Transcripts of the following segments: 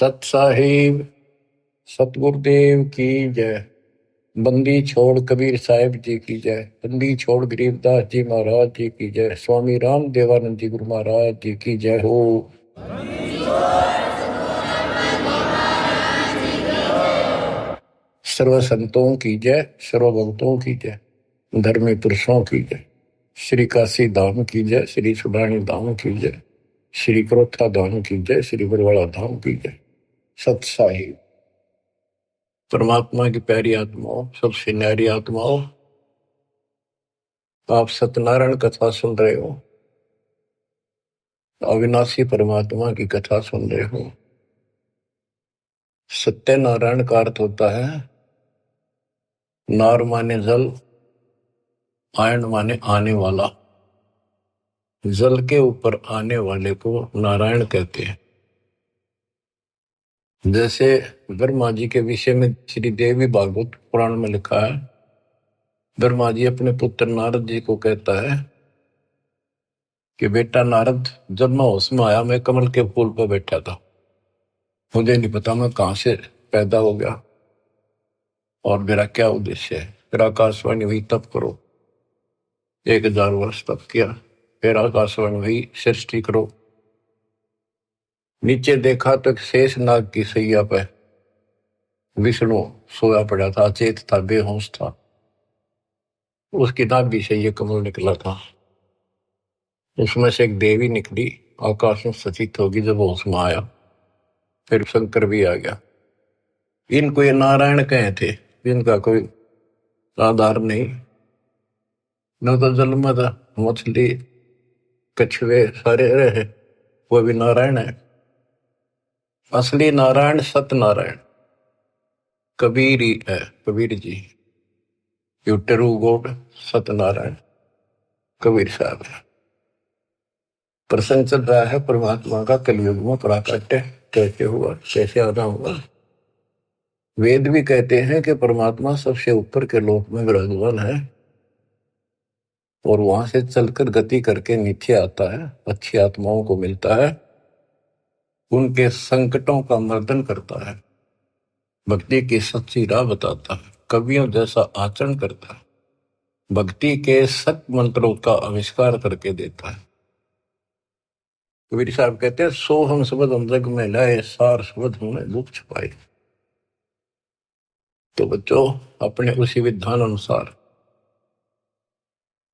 सत साहिब सतगुरुदेव की जय। बंदी छोड़ कबीर साहिब जी की जय। बंदी छोड़ गरीबदास जी महाराज जी की जय। स्वामी राम देवानंद जी गुरु महाराज जी की जय हो। सर्व संतों की जय, सर्व भक्तों की जय, धर्मी पुरुषों की जय। श्री काशी धाम की जय, श्री सुडानी धाम की जय, श्री क्रोथा धाम की जय, श्री बरवाड़ा धाम की जय। सत साहिब परमात्मा की प्यारी आत्माओं, सबसे न्यारी आत्माओं, आप सत्यनारायण कथा सुन रहे हो, अविनाशी परमात्मा की कथा सुन रहे हो। सत्यनारायण का अर्थ होता है नार माने जल, आयन माने आने वाला। जल के ऊपर आने वाले को नारायण कहते हैं। जैसे ब्रह्मा जी के विषय में श्री देवी भागवत पुराण में लिखा है, ब्रह्मा जी अपने पुत्र नारद जी को कहता है कि बेटा नारद, जब मैं होश में आया मैं कमल के फूल पर बैठा था, मुझे नहीं पता मैं कहां से पैदा हो गया और मेरा क्या उद्देश्य है। फिर आकाशवाणी हुई तप करो, 1000 वर्ष तप किया। फिर आकाशवाणी हुई सृष्टि करो। नीचे देखा तो शेष नाग की सैया पे विष्णु सोया पड़ा था, अचेत था, बेहोश था। उसकी नाभि से ये कमल निकला था। उसमें से एक देवी निकली, आकाश में सचित होगी। जब होश में आया फिर शंकर भी आ गया। इनको ये नारायण कहे थे, इनका कोई आधार नहीं। न तो जल में था, मछली कछुए सारे रहे, वो भी नारायण है। असली नारायण सत्यनारायण कबीर ही है, Kabir ji. You true god Satyanarayan Kabir Sahab है। प्रसंग चल रहा है परमात्मा का कलयुग में प्राकट्य कैसे हुआ, कैसे आना हुआ। वेद भी कहते हैं कि परमात्मा सबसे ऊपर के लोक में विराजमान है और वहां से चलकर गति करके नीचे आता है, अच्छी आत्माओं को मिलता है, उनके संकटों का मर्दन करता है, भक्ति की सच्ची राह बताता है, कवियों जैसा आचरण करता है, भक्ति के सत मंत्रों का आविष्कार करके देता है। कबीर साहब कहते हैं, सो हम शब्द हम जग में लाए, सार शब्द हमने दुख छुपाए। तो बच्चों, अपने उसी विधान अनुसार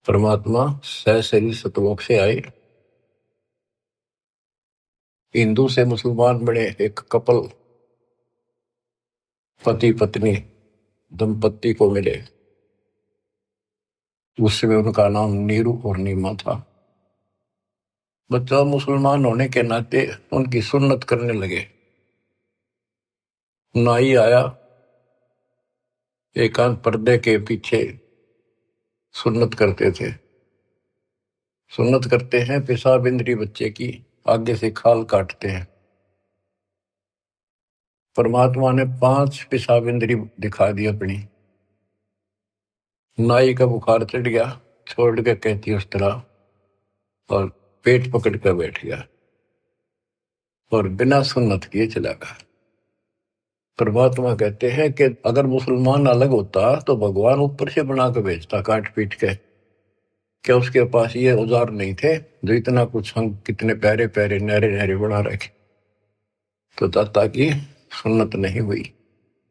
परमात्मा सहशरीर सतलोक से आए, हिंदू से मुसलमान बने, एक कपल पति पत्नी दंपत्ति को मिले। उसमें उनका नाम नीरू और नीमा था। बच्चा मुसलमान होने के नाते उनकी सुन्नत करने लगे। नाई आया, एकांत पर्दे के पीछे सुन्नत करते थे। सुन्नत करते हैं, पेशाब इंद्री बच्चे की आगे से खाल काटते हैं। परमात्मा ने 5 पेशाब इंद्री दिखा दी अपनी। नाई का बुखार चढ़ गया, छोड़ के कहती उस तरह, और पेट पकड़ कर बैठ गया और बिना सुन्नत किए चला गया। परमात्मा कहते हैं कि अगर मुसलमान अलग होता तो भगवान ऊपर से बना के भेजता काट पीट के। क्या उसके पास ये औजार नहीं थे जो इतना कुछ हम कितने प्यारे प्यारे नहरे नहरे बना रखे। तो दाता की सुन्नत नहीं हुई।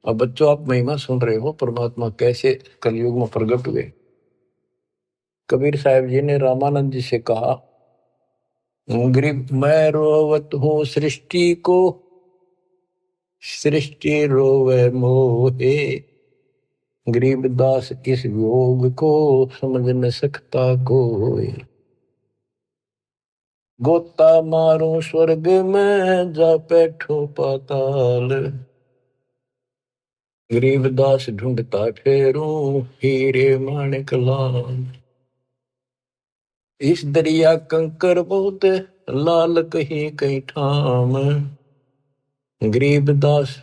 अब बच्चों, आप महिमा सुन रहे हो परमात्मा कैसे कलयुग में प्रकट हुए। कबीर साहब जी ने रामानंद जी से कहा, गरीब मैं रोवत हूँ सृष्टि को, सृष्टि रोवे मोहे, गरीबदास इस योग को समझ न सकता कोई। गोता मारो स्वर्ग में जा बैठो पाताल, गरीबदास ढूंढता फेरूं हीरे माणिक लाल। इस दरिया कंकर बहुत लाल कहीं कहीं ठाम, गरीबदास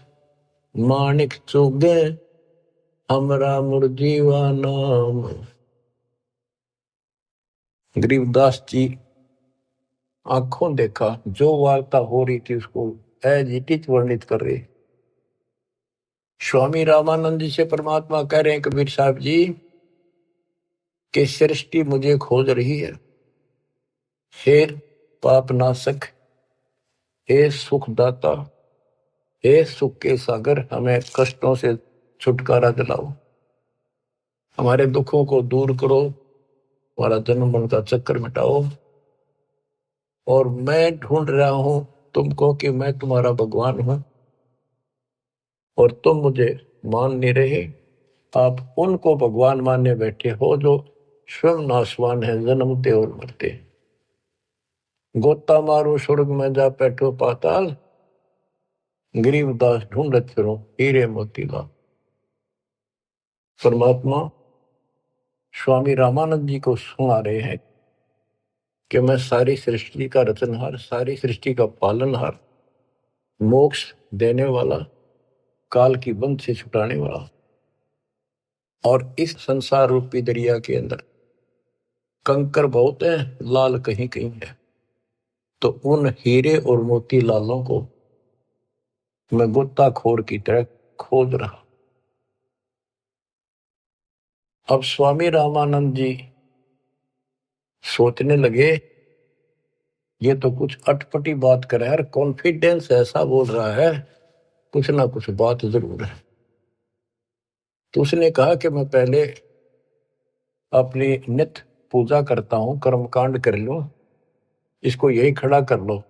माणिक चोगे हमरा मुरजीवा नाम। गरीबदास जी आंखों देखा, जो वार्ता हो रही थी उसको एज इट इज वर्णित कर रहे। स्वामी रामानंद जी से परमात्मा कह रहे हैं कबीर साहब जी कि सृष्टि मुझे खोज रही है। हे पाप नाशक, हे सुखदाता, हे सुख के सागर, हमें कष्टों से छुटकारा दिलाओ, हमारे दुखों को दूर करो, हमारा जन्म मरण का चक्कर मिटाओ। और मैं ढूंढ रहा हूं तुमको कि मैं तुम्हारा भगवान हूं और तुम मुझे मान नहीं रहे। आप उनको भगवान मानने बैठे हो जो स्वयं नाशवान है, जन्मते और मरते। गोता मारो स्वर्ग में जा बैठो पाताल, गरीबदास ढूंढत फिरो हीरे मोतीलाल। परमात्मा स्वामी रामानंद जी को सुना रहे हैं कि मैं सारी सृष्टि का रचनहार, सारी सृष्टि का पालनहार, मोक्ष देने वाला, काल की बंध से छुटाने वाला, और इस संसार रूपी दरिया के अंदर कंकर बहुत है, लाल कहीं कहीं है, तो उन हीरे और मोती लालों को मैं गोताखोर की तरह खोज रहा। अब स्वामी रामानंद जी सोचने लगे ये तो कुछ अटपटी बात कर रहा है, कॉन्फिडेंस ऐसा बोल रहा है, कुछ ना कुछ बात जरूर है। तो उसने कहा कि मैं पहले अपनी नित्य पूजा करता हूं, कर्मकांड कर लूं, इसको यही खड़ा कर लो।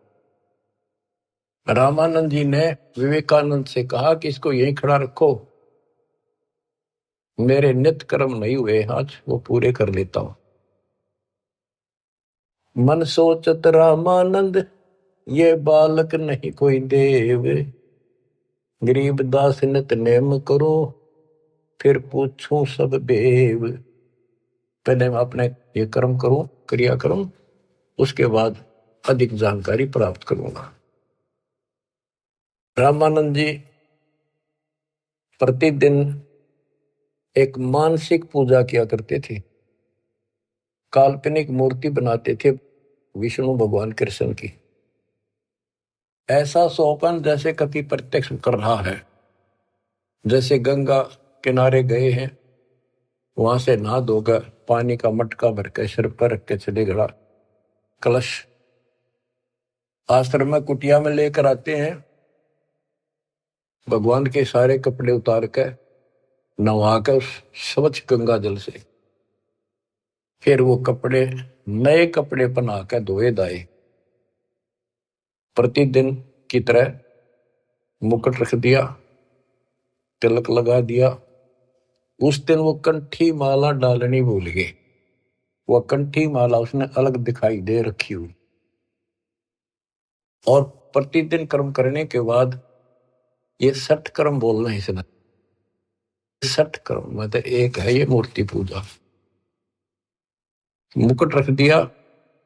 रामानंद जी ने विवेकानंद से कहा कि इसको यही खड़ा रखो, मेरे नित्य कर्म नहीं हुए आज, वो पूरे कर लेता हूं। मन सोचत रामानंद ये बालक नहीं कोई देव, गरीबदास नित नेम करो फिर पूछूं सब बेव। पहले मैं अपने ये कर्म करूं, क्रिया कर्म, उसके बाद अधिक जानकारी प्राप्त करूंगा। रामानंद जी प्रतिदिन एक मानसिक पूजा किया करते थे, काल्पनिक मूर्ति बनाते थे विष्णु भगवान कृष्ण की। ऐसा सोपन जैसे कभी प्रत्यक्ष कर रहा है, जैसे गंगा किनारे गए हैं, वहां से नहा धोकर पानी का मटका भर के सिर पर रख के चले गया, कलश आश्रम में कुटिया में लेकर आते हैं, भगवान के सारे कपड़े उतार कर नहा कर स्वच्छ गंगा जल से, फिर वो कपड़े नए कपड़े पहना कर धोए दाए, प्रतिदिन की तरह मुकुट रख दिया, तिलक लगा दिया। उस दिन वो कंठी माला डालनी भूल गए, वो कंठी माला उसने अलग दिखाई दे रखी हुई। और प्रतिदिन कर्म करने के बाद ये 60 कर्म बोलना है इसने, 60 कर्म मतलब एक है ये मूर्ति पूजा। मुकुट रख दिया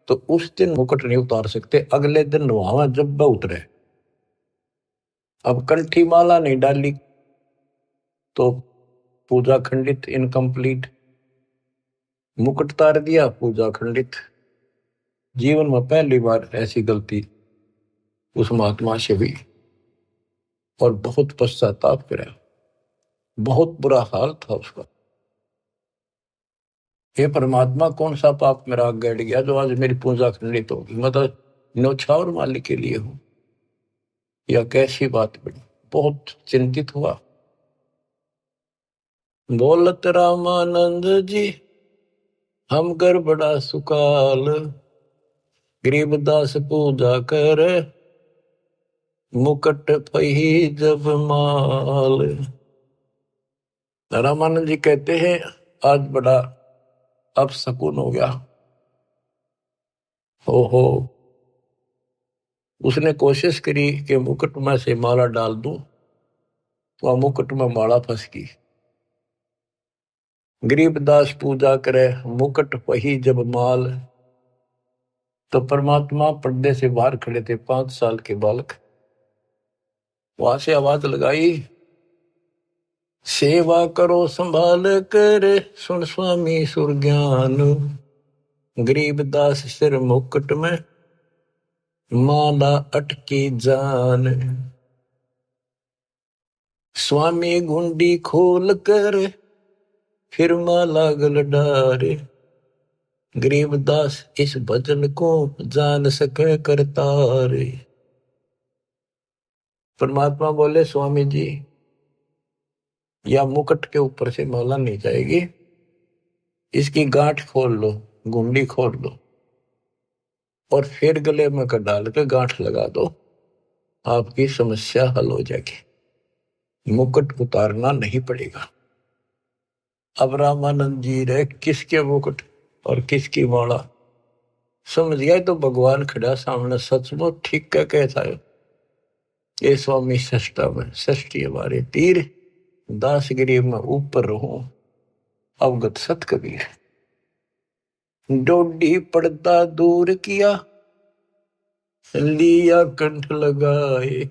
तो उस दिन मुकुट नहीं उतार सकते, अगले दिन नहावा जब उतरे। अब कंठी माला नहीं डाली तो पूजा खंडित, इनकम्प्लीट। मुकुट उतार दिया, पूजा खंडित। जीवन में पहली बार ऐसी गलती उस महात्मा से हुई और बहुत पश्चाताप करा, बहुत बुरा हाल था उसका। हे परमात्मा, कौन सा पाप मेरा गड़ गया जो आज मेरी पूजा खंडित होगी, मतलब न्यौछावर मालिक के लिए हूं, या कैसी बात बनी। बहुत चिंतित हुआ। बोलत रामानंद जी हम कर बड़ा सुकाल, गरीबदास पूजा कर मुकट पही जब माल। रामानंद जी कहते हैं आज बड़ा अब सकून हो गया। हो उसने कोशिश करी कि मुकुट में से माला डाल दूं, तो मुकुट में माला फंस गई। गरीबदास पूजा करे मुकुट वही जब माल, तो परमात्मा पर्दे से बाहर खड़े थे, 5 साल के बालक। वहां से आवाज लगाई, सेवा करो संभाल कर सुन स्वामी सुर ज्ञान, गरीबदास सिर मुकुट में माला अटकी जान, स्वामी गुंडी खोल कर फिर माला गल डारे, गरीबदास इस भजन को जान सके करतारे। परमात्मा बोले स्वामी जी, या मुकुट के ऊपर से माला नहीं जाएगी, इसकी गांठ खोल लो, गुंडी खोल लो और फिर गले में कर डाल के गांठ लगा दो, आपकी समस्या हल हो जाएगी, मुकुट उतारना नहीं पड़ेगा। अब रामानंद जी रहे किसके मुकुट और किसकी माला समझ गया तो भगवान खड़ा सामने, सचमुच ठीक क्या कहता है ये स्वामी सष्टा में षष्ठी हमारे तीर, दास गिरी में ऊपर रहूं अवगत सत कबीर। डोडी पर्दा दूर किया, लिया कंठ लगाए,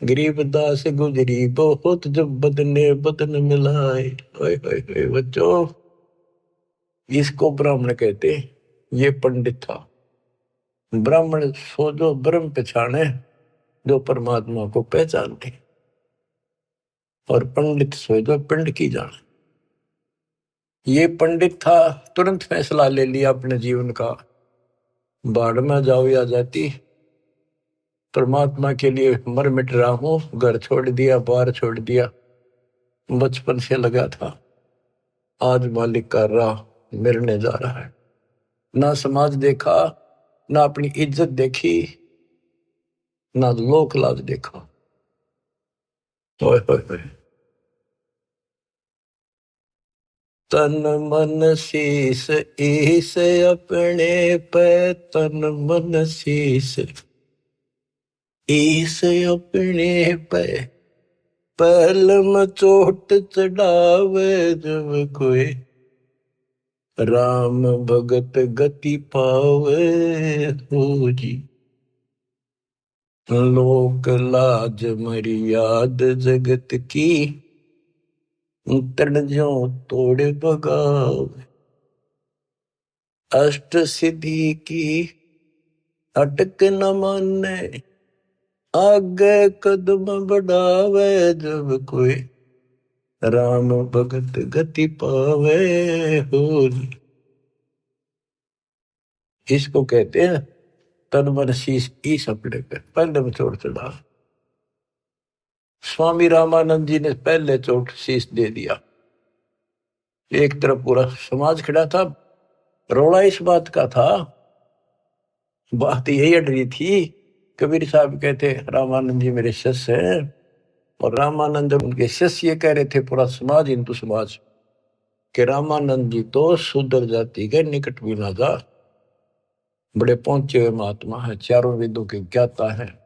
गरीबदास गुजरी बहुत जब बदने बदन मिलाए। ओए ओए ओए बच्चों, इसको ब्राह्मण कहते, ये पंडित था। ब्राह्मण सो जो ब्रह्म पहचाने, जो परमात्मा को पहचानते, और पंडित सो जो पिंड की जाने। ये पंडित था, तुरंत फैसला ले लिया अपने जीवन का, बाढ़ में जाओ या जाती, परमात्मा के लिए मर मिट रहा हूं, घर छोड़ दिया, बार छोड़ दिया, बचपन से लगा था, आज मालिक का राह मिलने जा रहा है। ना समाज देखा, ना अपनी इज्जत देखी, ना लोक लाज देखा। ओए ओए ओए, तन मन शीस ईस अपने पे, तन मन शीस ईस अपने पे, पहल में चोट चढ़ावे जब कोई, राम भगत गति पावे हो जी। लोक लाज मर्याद जगत की, तड़ जो तोड़ बगावे, अष्ट सिद्धि की अटक न माने, आगे कदम बढ़ावे जब कोई, राम भगत गति पावे हो। इसको कहते हैं तन मन शीश ईस अपने पे, पहले में चोट चढ़ा। स्वामी रामानंद जी ने पहले चोट शीश दे दिया। एक तरफ पूरा समाज खड़ा था, रोड़ा इस बात का था, बात यही अड़ रही थी। कबीर साहब कहते रामानंद जी मेरे शिष्य हैं, और रामानंद उनके शिष्य ये कह रहे थे, पूरा समाज हिंदू समाज, कि रामानंद जी तो शूद्र जाति के निकट भी ना जा, बड़े पहुंचे हुए महात्मा है, चारों वेदों के ज्ञाता है।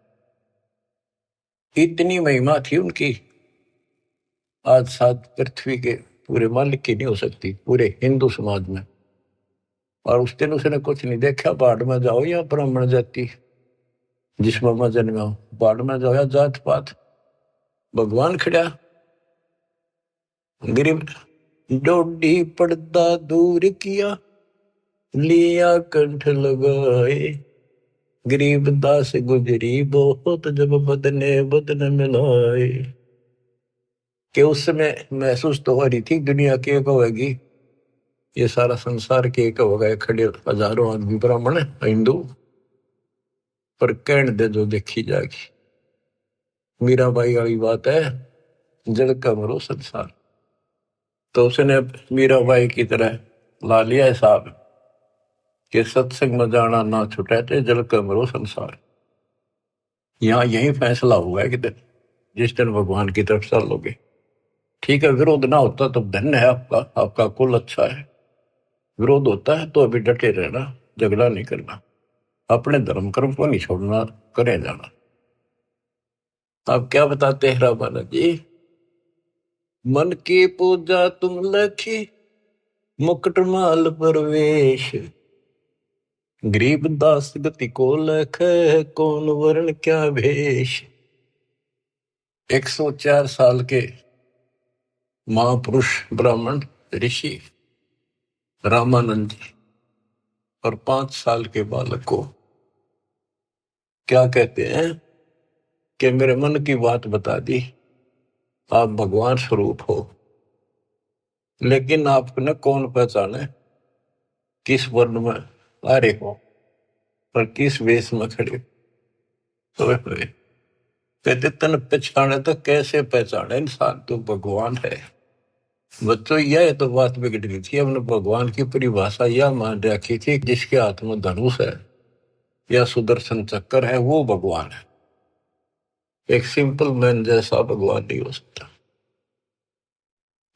इतनी महिमा थी उनकी, आज साथ पृथ्वी के पूरे मालिक की नहीं हो सकती, पूरे हिंदू समाज में। और उस दिन उसने कुछ नहीं देखा, बाढ़ में जाओ या ब्राह्मण जाति, जिसमें मैं जन्मा हूं, बाढ़ में जाओ या जात पात, भगवान खड़ा। गरीब डोडी पर्दा दूर किया, लिया कंठ लगाए, गरीबदास गुजरी बहुत जब बदने बदन मिलाए। कि उस समय महसूस तो हो रही थी दुनिया की एक होगी, ये सारा संसार के एक होगा, खड़े हजारों आदमी ब्राह्मण हिंदू, पर कहण दे जो देखी जाएगी। मीराबाई वाली बात है, जल का मरो संसार। तो उसने मीराबाई की तरह ला लिया हिसाब कि सत्संग में जाना ना छुटे थे, जल का मरो संसार। यहाँ यही फैसला हुआ है कि जिस दिन भगवान की तरफ चलोगे, ठीक है, विरोध ना होता तो धन्य है आपका, आपका कुल अच्छा है। विरोध होता है तो अभी डटे रहना, झगड़ा नहीं करना, अपने धर्म कर्म को नहीं छोड़ना, करें जाना। आप क्या बताते हैं रामानंद जी, मन की पूजा तुम लखी, मुकुट माल परवेश, गरीबदास गति को लख, कौन वर्ण क्या भेष। 104 साल के महापुरुष ब्राह्मण ऋषि रामानंद जी और 5 साल के बालक को क्या कहते हैं कि मेरे मन की बात बता दी, आप भगवान स्वरूप हो, लेकिन आपको न कौन पहचाने, किस वर्ण में आ रहे हो और किस वेश में खड़े हो। कहते तन पहचाने तो कैसे पहचाने इंसान, तो भगवान है। बच्चों यह तो बात बिगड़ गई थी, हमने भगवान की परिभाषा यह मान रखी थी, जिसके हाथ में धनुष है या सुदर्शन चक्कर है वो भगवान है। एक सिंपल मैन जैसा भगवान नहीं हो सकता।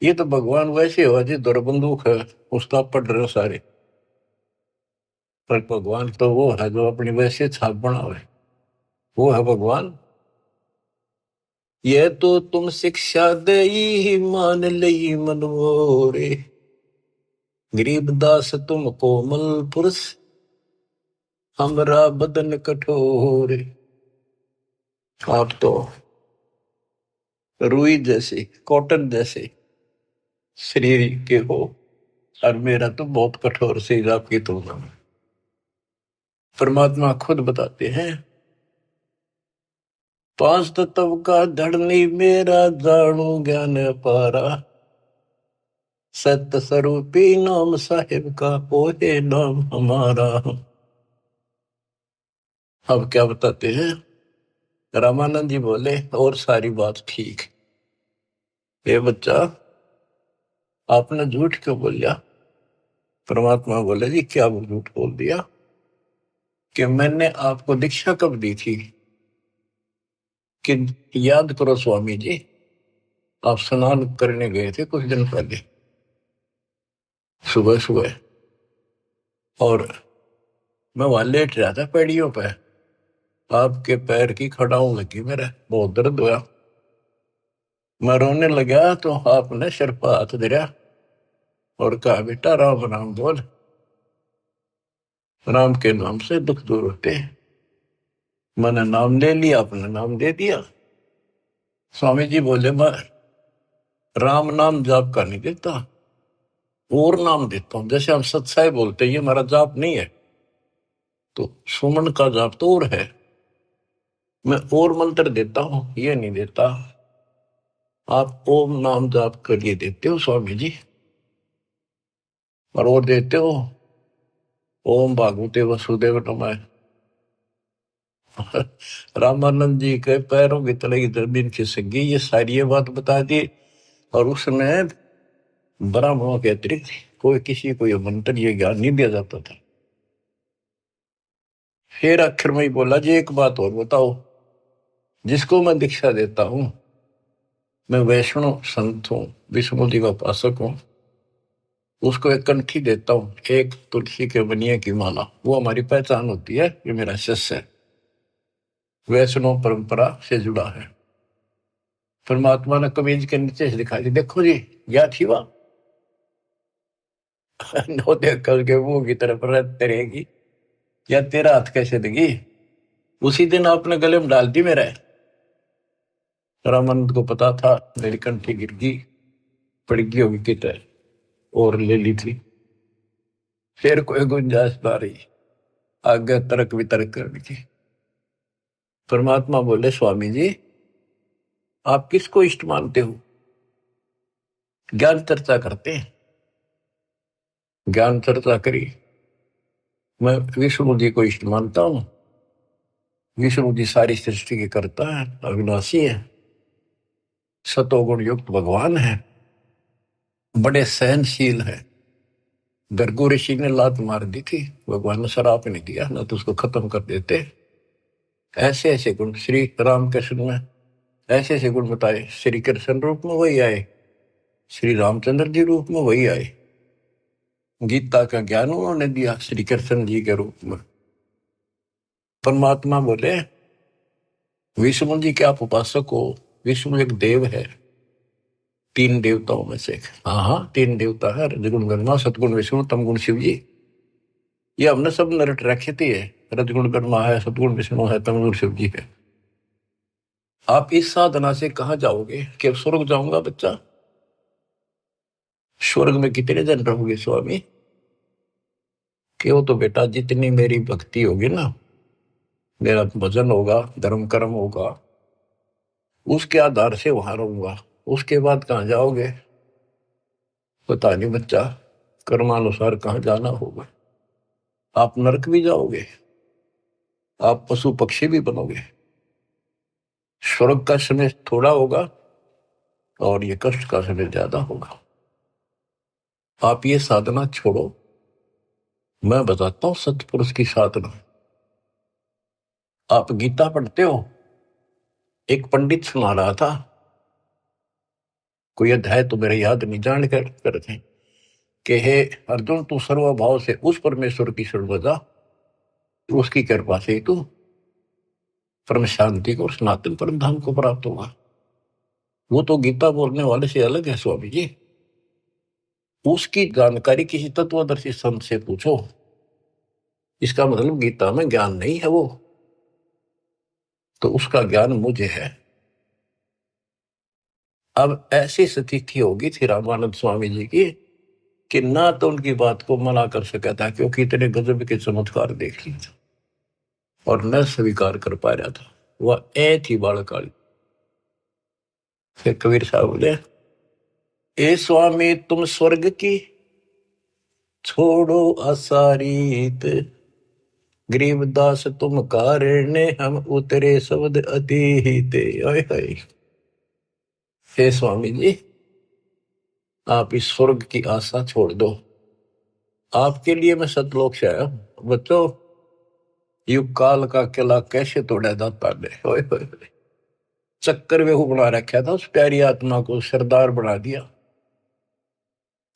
ये तो भगवान वैसे हो जी, दौर बंदूक है उसका पढ़ रहे हो सारे, पर भगवान तो वो है जो अपनी वैसे छाप बनावे, वो है भगवान। ये तो तुम शिक्षा दे मान लई मनमोरे, गरीबदास तुम कोमल पुरुष, हमरा बदन कठोर। आप तो रुई जैसे, कॉटन जैसे शरीर के हो, और मेरा तो बहुत कठोर शरीर आपकी तुलना में। परमात्मा खुद बताते हैं, पांच तत्व का धड़नी मेरा, जानू ज्ञान पारा, सत्य स्वरूपी नाम साहिब का, ओहे नाम हमारा। अब क्या बताते हैं, रामानंद जी बोले और सारी बात ठीक, ये बच्चा आपने झूठ क्यों बोल दिया। परमात्मा बोले जी क्या झूठ बोल दिया, कि मैंने आपको दीक्षा कब दी थी, कि याद करो स्वामी जी, आप स्नान करने गए थे कुछ दिन पहले सुबह सुबह, और मैं वहां लेट रहा था पैड़ियों पे, आपके पैर की खड़ाऊ लगी, मेरे बहुत दर्द हुआ, मैं रोने लगा तो आपने सिर पर हाथ धरा और कहा बेटा राम राम बोल, राम के नाम से दुख दूर होते हैं। मैंने नाम ले लिया, आपने नाम दे दिया। स्वामी जी बोले मैं राम नाम जाप का नहीं देता, और नाम देता हूं, जैसे हम सत्साई बोलते हैं, ये हमारा जाप नहीं है, तो सुमन का जाप तो और है, मैं और मंत्र देता हूं, ये नहीं देता। आप ओम नाम जाप के लिए देते हो स्वामी जी, और वो देते हो ओम भागवते वसुदेव नमः। रामानंद जी के पैरों की तले की जमीन खिसक गई, ये सारी ये बात बता दी, और उसमें ब्राह्मणों के अतिरिक्त कोई किसी को ये मंत्र ये ज्ञान नहीं दिया जाता था। फिर आखिर में ही बोला जी एक बात और बताओ, जिसको मैं दीक्षा देता हूं, मैं वैष्णव संत हूं, विष्णु जी का उपासक हूं, उसको एक कंठी देता हूं, एक तुलसी के बनिए की माला, वो हमारी पहचान होती है, ये मेरा शिष्य है, वैष्णव परंपरा से जुड़ा है। परमात्मा ने कमीज के नीचे से दिखाई दी, देखो जी क्या थी वहां। नो देख करके मुंह की तरफ रहते रहेगी, या तेरा हाथ कैसे देगी, उसी दिन आपने गले में डाल दी मेरा। रामानंद को पता था मेरी कंठी गिर गई, पड़ गई होगी कितने, और ले ली थी, फिर कोई गुंजाइश ना रही, आगे तर्क वितर्क करनी थी। परमात्मा बोले स्वामी जी आप किसको इष्ट मानते हो, ज्ञान चर्चा करते हैं, ज्ञान चर्चा करी, मैं विष्णु जी को इष्ट मानता हूं, विष्णु जी सारी सृष्टि के करता है, अविनाशी है, सतोगुण युक्त भगवान है, बड़े सहनशील है। गर्गो ऋषि ने लात मार दी थी, भगवान ने शराप नहीं दिया, ना तो उसको खत्म कर देते। ऐसे ऐसे गुण श्री रामकृष्ण में, ऐसे ऐसे गुण बताए, श्री कृष्ण रूप में वही आए, श्री रामचंद्र जी रूप में वही आए, गीता का ज्ञान उन्होंने दिया श्री कृष्ण जी के रूप में। परमात्मा बोले विष्णु जी के आप उपासक हो, विष्णु एक देव है, तीन देवताओं में से। हाँ हाँ तीन देवता है, रजगुण ब्रह्मा, सतगुण विष्णु, तमगुण शिव जी, ये हमने सब नरट रखे थे, रजगुण ब्रह्मा है, सतगुण विष्णु है, तमगुण शिव जी है। आप इस साधना से कहां जाओगे, कि स्वर्ग जाऊंगा बच्चा, स्वर्ग में कितने दिन रहोगे स्वामी, क्यों, तो बेटा जितनी मेरी भक्ति होगी ना, मेरा भजन होगा, धर्म कर्म होगा, उसके आधार से वहां रहूंगा। उसके बाद कहाँ जाओगे पता नहीं बच्चा, कर्मानुसार कहाँ जाना होगा। आप नरक भी जाओगे, आप पशु पक्षी भी बनोगे। स्वर्ग का समय थोड़ा होगा और ये कष्ट का समय ज्यादा होगा। आप ये साधना छोड़ो, मैं बताता हूं सतपुरुष की साधना। आप गीता पढ़ते हो, एक पंडित सुना रहा था, कोई अध्याय तो मेरे याद नहीं, जान कर करते कि हे अर्जुन, तू सर्वभाव से उस परमेश्वर की शरण जा, उसकी कृपा से तू परम शांति को, सनातन परम धाम को प्राप्त होगा। वो तो गीता बोलने वाले से अलग है स्वामी जी। उसकी जानकारी किसी तत्वदर्शी संत से पूछो। इसका मतलब गीता में ज्ञान नहीं है वो, तो उसका ज्ञान मुझे है। अब ऐसी स्थिति होगी थी रामानंद स्वामी जी की कि ना तो उनकी बात को मना कर सका था, क्योंकि इतने गजब के चमत्कार देख लिए थे, और न स्वीकार कर पा रहा था। वह ए थी बालकाली। फिर कबीर साहब बोले, ए स्वामी तुम स्वर्ग की छोड़ो असारीत, गरीबदास तुम कारण हम उतरे शब्द अतीत। ओए होए, हे स्वामी जी, आप इस स्वर्ग की आशा छोड़ दो। आपके लिए मैं सतलोक से आया हूं बच्चों। युग काल का किला कैसे तोड़ा दाता ने, ओए होए, चक्कर में बना रखा था, उस प्यारी आत्मा को सरदार बना दिया।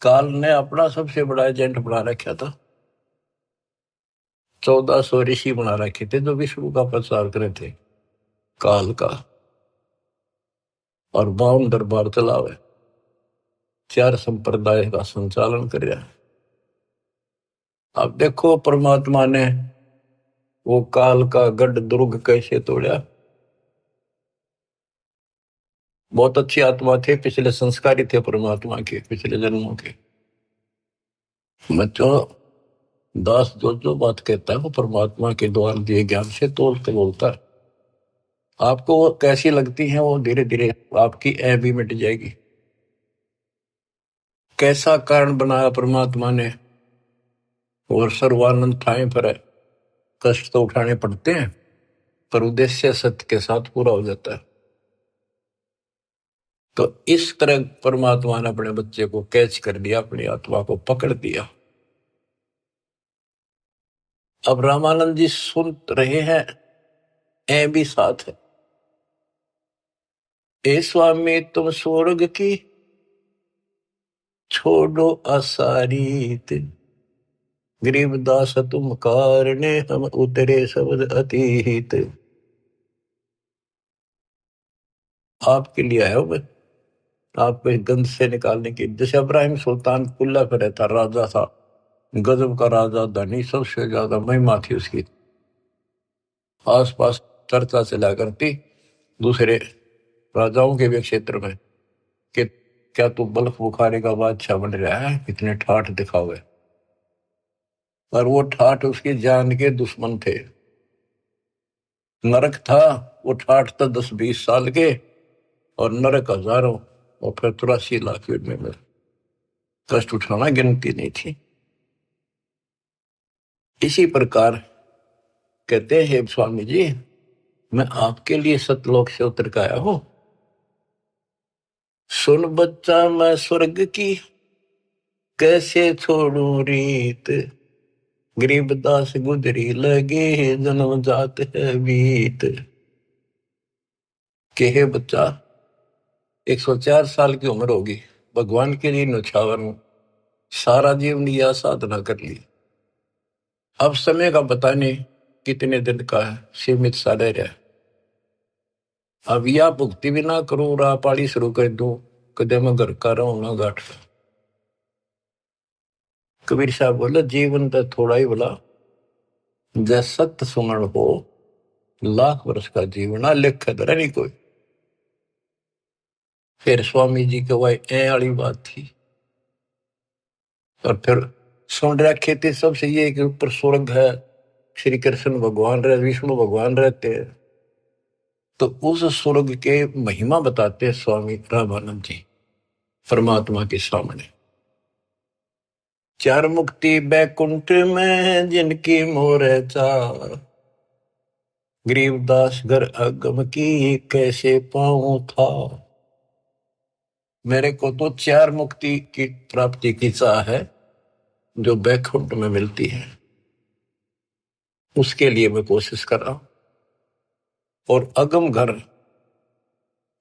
काल ने अपना सबसे बड़ा एजेंट बना रखा था। 1400 ऋषि बना रखे थे जो विष्णु का प्रचार करे थे काल का, और 52 दरबार चलावे, 4 संप्रदाय का संचालन कर रहा है। अब देखो परमात्मा ने वो काल का गढ़ दुर्ग कैसे तोड़ा। बहुत अच्छी आत्मा थे, पिछले संस्कारी थे परमात्मा के, पिछले जन्मों के। बच्चों, दास जो जो बात कहता है वो परमात्मा के द्वारा दिए ज्ञान से तोल के बोलता है। आपको वो कैसी लगती है, वो धीरे धीरे आपकी ऐ भी मिट जाएगी। कैसा कारण बनाया परमात्मा ने, और सर्वानंद ठाए पर है। कष्ट तो उठाने पड़ते हैं, पर उद्देश्य सत्य के साथ पूरा हो जाता है। तो इस तरह परमात्मा ने अपने बच्चे को कैच कर लिया, अपनी आत्मा को पकड़ दिया। अब रामानंद जी सुन रहे हैं, ऐ भी साथ है। ए स्वामी तुम स्वर्ग की छोड़ो असारीत, गरीबदास तुम कारणे हम उतरे शब्द अतीत। आपके लिए आया हूं मैं, आपको इस गंध से निकालने की। जैसे इब्राहिम सुल्तान कुल्ला पे रहता, राजा था, गजब का राजा, धनी, सबसे ज्यादा महिमा थी उसकी। आसपास चर्चा चला करती दूसरे राजाओं के भी क्षेत्र में कि क्या तू बल्ख बुखारे का बादशाह बन रहा है, इतने ठाठ दिखावे। और वो ठाठ उसकी जान के दुश्मन थे। नरक था, वो ठाठ था 10-20 साल के, और नरक हजारों, और फिर 83 लाख में कष्ट उठाना गिनती नहीं थी। इसी प्रकार कहते हैं स्वामी जी, मैं आपके लिए सतलोक से उतर के आया हूं। सुन बच्चा मैं स्वर्ग की कैसे छोड़ू रीत, गरीबदास गुजरी लगे जन्म जात है बीत। के हे बच्चा, 104 साल की उम्र होगी, भगवान के लिए न्यौछावर हूं, सारा जीवन यह साधना कर ली। अब समय का पता नहीं कितने दिन का है, सीमित सा रह रहा है। अब या भुक्ति भी ना करूं, राह पाड़ी शुरू कर दूं, कदे मैं घर का रहूं ना गाठ। कबीर साहब बोले, जीवन तो थोड़ा ही बोला, जैसे सत्य सुमरण हो, लाख वर्ष का जीवन लिख धरा नहीं कोई। फिर स्वामी जी के वही ए वाली बात थी। और फिर सुन रखे थे सबसे ये कि ऊपर स्वर्ग है, श्री कृष्ण भगवान रहे, विष्णु भगवान रहते हैं। तो उस स्वर्ग के महिमा बताते हैं स्वामी रामानंद जी परमात्मा के सामने। चार मुक्ति बैकुंठ में जिनकी मोर चार, गरीबदास घर अगम की कैसे पाऊं था। मेरे को तो चार मुक्ति की प्राप्ति की चाह है जो बैकुंठ में मिलती है, उसके लिए मैं कोशिश कर रहा हूं। और अगम घर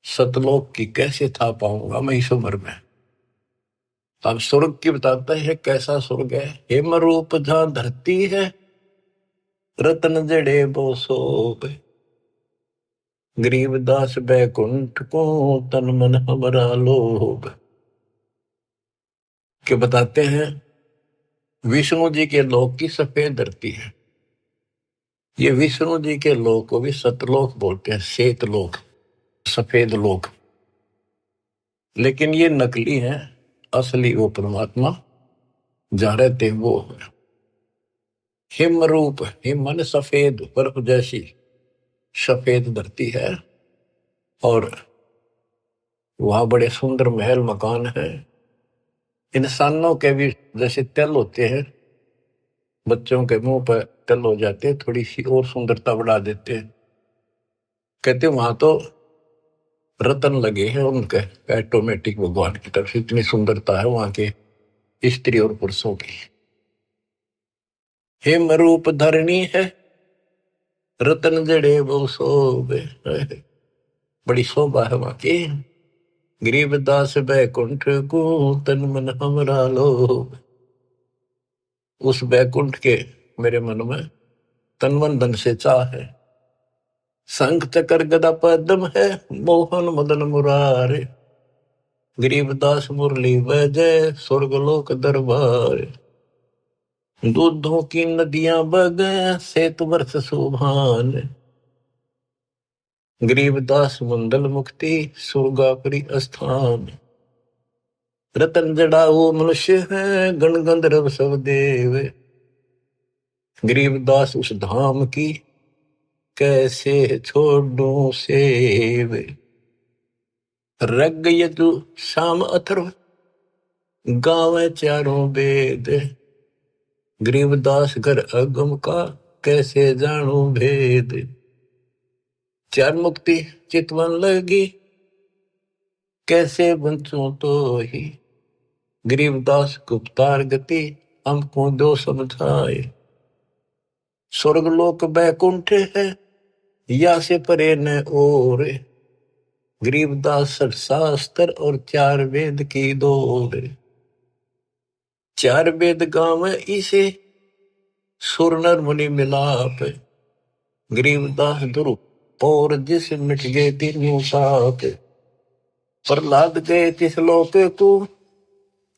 सतलोक की कैसे था पाऊंगा मैं इस उम्र में। अब स्वर्ग की बताता है कैसा स्वर्ग है। हेम रूप जहां धरती है, रतन जड़े बो सोब, गरीबदास बैकुंठ को तन मन हमरा लोभ। के बताते हैं विष्णु जी के लोक की सफेद धरती है। ये विष्णु जी के लोक को भी सतलोक बोलते हैं, श्वेत लोक, सफेद लोक। लेकिन ये नकली है, असली वो परमात्मा जहां रहते हैं वो है। हिम रूप, हिम मन सफेद, बर्फ जैसी सफेद धरती है। और वहां बड़े सुंदर महल मकान है। इंसानों के भी जैसे तिल होते हैं, बच्चों के मुंह पर तिल हो जाते हैं, थोड़ी सी और सुंदरता बढ़ा देते हैं। कहते वहां तो रतन लगे हैं उनके ऑटोमेटिक भगवान की तरफ से, इतनी सुंदरता है वहां के स्त्री और पुरुषों की। हिम रूप धरणी है, रतन जड़े वो शोभे, बड़ी शोभा है वहां की। गरीबदास बैकुंठ को तन मन हमरा लोभ। उस बैकुंठ के मेरे मन में तन मन धन से चाह है। शंख चक्र गदा पद्म है, मोहन मदन मुरारे, गरीबदास मुरली वजय स्वर्गलोक दरबार। दूधों की नदियां बगे सेत वर्ष सुभान, गरीबदास मंडल मुक्ति सुरगापुरी स्थान। रतन जड़ाऊ मनुष्य है, गण गंधर्व सब देव, गरीबदास उस धाम की कैसे छोड़ूं सेव। रग यजु शाम अथर्व गावे चारों वेद, गरीबदास घर अगम का कैसे जानू भेद। चार मुक्ति चितवन लगी कैसे बंचूं तो ही, गरीबदास गुप्तार गति हमको दो समझाए। स्वर्गलोक बैकुंठ है या से परे न और, गरीबदास शास्त्र और चार वेद की दौड़। चार वेद गाँव इसे सुर नर मुनि मिलाप, गरीबदास दुरु और जिस मिट गए तीनों साप। प्रहलाद गए तिस लोक को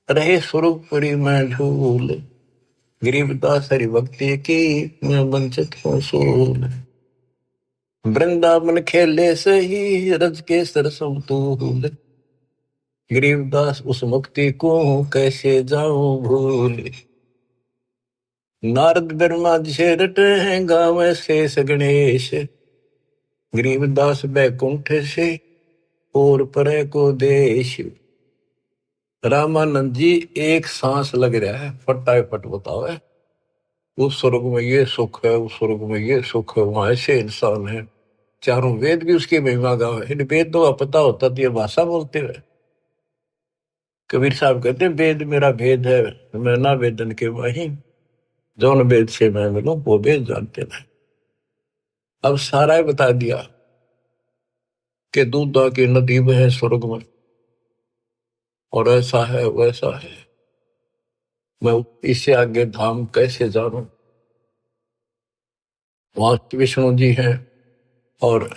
रहे सुरपुरी में झूल, गरीबदास हरि भक्ति की मैं वंचित हूँ सूल। वृंदावन खेले सही रज के सरसम तूल, गरीबदास उस मुक्ति को कैसे जाऊं भूल। नारद ब्रह्मा जी से रटे हैं गावे शेष गणेश, गरीबदास बैकुंठ से और परे को देश। रामानंद जी एक सांस लग रहा है फटाफट बतावे, उस स्वर्ग में ये सुख है, उस स्वर्ग में ये सुख है, वहां ऐसे इंसान है। चारों वेद भी उसकी महिमा गावे। इन वेद तो पता होता तो ये भाषा बोलते हुए। कबीर साहब कहते हैं वेद मेरा भेद है, मैं ना वेदन के वही, जौन वेद से मैं मिलूं वो वेद जानते नहीं। अब सारा ही बता दिया कि दूधा की नदी में है स्वर्ग में, और ऐसा है वैसा है। मैं इससे आगे धाम कैसे जानूं। वहां विष्णु जी हैं और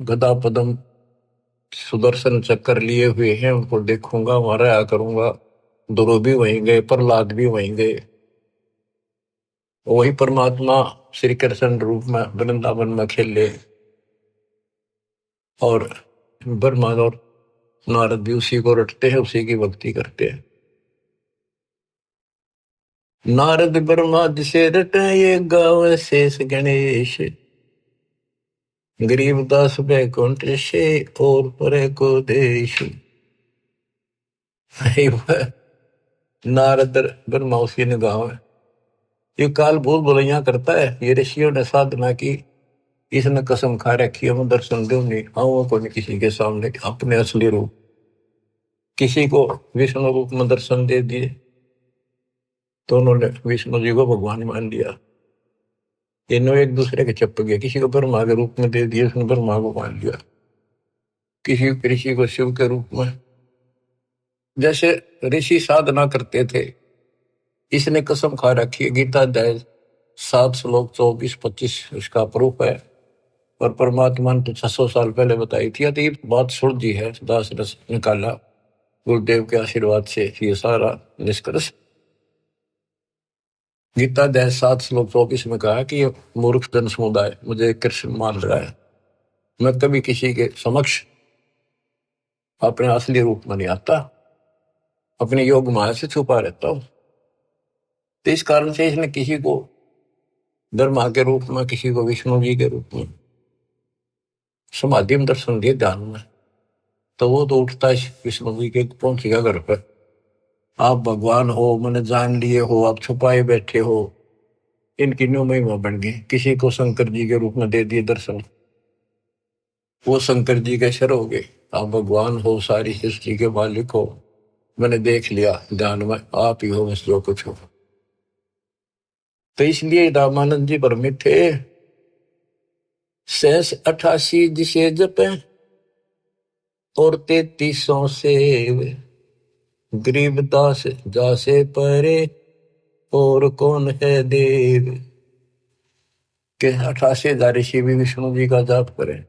गदा पदम सुदर्शन चक्कर लिए हुए हैं, उनको देखूंगा, वहां रहा करूंगा। ध्रुव भी वहीं गए, प्रहलाद भी वहीं गए। वही परमात्मा श्री कृष्ण रूप में वृंदावन में खेले, और ब्रह्मा और नारद भी उसी को रटते हैं, उसी की भक्ति करते हैं। नारद ब्रह्मा जिसे रटे ये गावे शेष गणेश, गरीबदास बैकुंठ से और परे को देश। नारद ब्रह्मा उसी ने गाँव है। ये काल भूल भुलैया करता है। ये ऋषियों ने साधना की, इसने कसम खा रखी है मैं दर्शन दूं नहीं आऊंगा को नहीं किसी के सामने अपने असली रूप। किसी को विष्णु रूप में दर्शन दे दिए तो उन्होंने विष्णु जी को भगवान मान लिया। इन्होंने एक दूसरे के चप गया। किसी को ब्रह्मा के रूप में दे दिया, उसने ब्रह्मा को मान लिया। किसी ऋषि को शिव के रूप में। जैसे ऋषि साधना करते थे, इसने कसम खा रखी है। गीता अध्याय 7 श्लोक 24-25 इसका प्रूफ है। और परमात्मा ने तो 600 साल पहले बताई थी। तो ये बात सुन जी है, दास रस निकाला गुरुदेव के आशीर्वाद से ये सारा निष्कर्ष। गीता अध्याय 7 श्लोक 24 में कहा कि ये मूर्ख जन समुदाय मुझे कृष्ण मान रहा है। मैं कभी किसी के समक्ष अपने असली रूप में नहीं आता, अपने योग माया से छुपा रहता हूं। तो इस कारण से इसने किसी को ब्रह्मा के रूप में, किसी को विष्णु जी के रूप में समाधि में दर्शन दिए ध्यान में। तो वो तो उठता है विष्णु जी के पहुंचेगा घर पर। आप भगवान हो, मैंने जान लिए हो, आप छुपाए बैठे हो। इनकी न्यू महिमा बन गई। किसी को शंकर जी के रूप में दे दिए दर्शन, वो शंकर जी के शर हो गए। आप भगवान हो, सारी सृष्टि के मालिक हो, मैंने देख लिया ध्यान में, आप ही हो बस जो कुछ हो। तो इसलिए रामानंद जी भ्रमित थे। 88 जिसे जपे और 3300 से गरीबदास जासे परे और कौन है देव। के 88,000 ऋषि भी विष्णु जी का जाप करें,